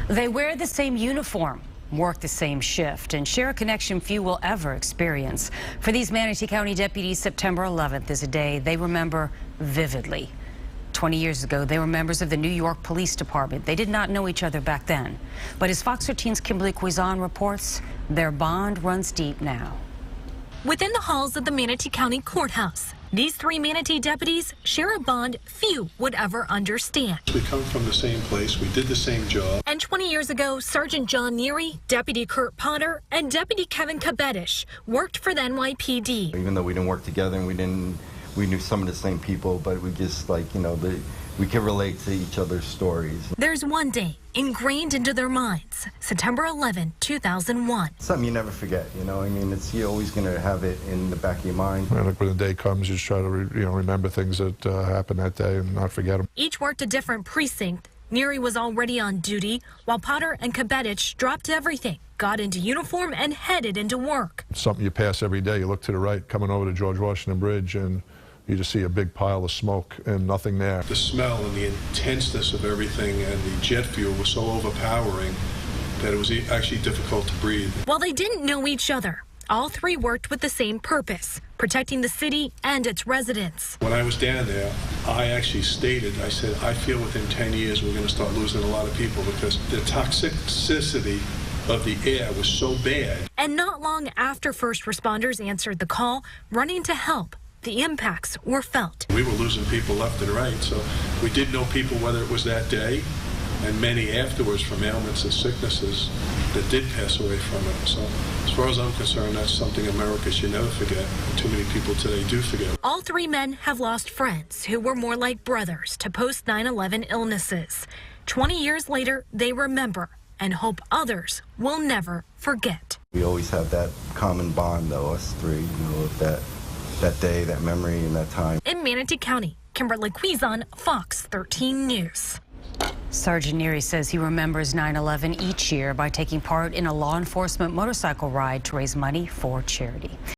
They wear the same uniform, work the same shift, and share a connection few will ever experience. For these Manatee County deputies, September 11th is a day they remember vividly. 20 years ago, they were members of the New York Police Department. They did not know each other back then. But as Fox 13's Kimberly Quizon reports, their bond runs deep now. Within the halls of the Manatee County Courthouse, these three Manatee deputies share a bond few would ever understand. We come from the same place. We did the same job. And 20 years ago, Sergeant John Neary, Deputy Kurt Potter, and Deputy Kevin Kabetish worked for the NYPD. Even though we didn't work together and we knew some of the same people, but we just we could relate to each other's stories. There's one day ingrained into their minds, September 11, 2001. Something you never forget, you know. I mean, you're always going to have it in the back of your mind. And like when the day comes, you just try to remember things that happened that day and not forget them. Each worked a different precinct. Neary was already on duty, while Potter and Kabetich dropped everything, got into uniform, and headed into work. It's something you pass every day. You look to the right, coming over to George Washington Bridge, and you just see a big pile of smoke and nothing there. The smell and the intenseness of everything and the jet fuel was so overpowering that it was actually difficult to breathe. While they didn't know each other, all three worked with the same purpose, protecting the city and its residents. When I was down there, I actually stated, I said, I feel within 10 years we're going to start losing a lot of people because the toxicity of the air was so bad. And not long after first responders answered the call, running to help, the impacts were felt. We were losing people left and right, so we did know people, whether it was that day and many afterwards, from ailments and sicknesses that did pass away from it. So as far as I'm concerned, that's something America should never forget. Too many people today do forget. All three men have lost friends who were more like brothers to post 9/11 illnesses. 20 years later, they remember and hope others will never forget. We always have that common bond, though, us three, of that day, that memory, and that time. In Manatee County, Kimberly Quizon, Fox 13 News. Sergeant Neary says he remembers 9/11 each year by taking part in a law enforcement motorcycle ride to raise money for charity.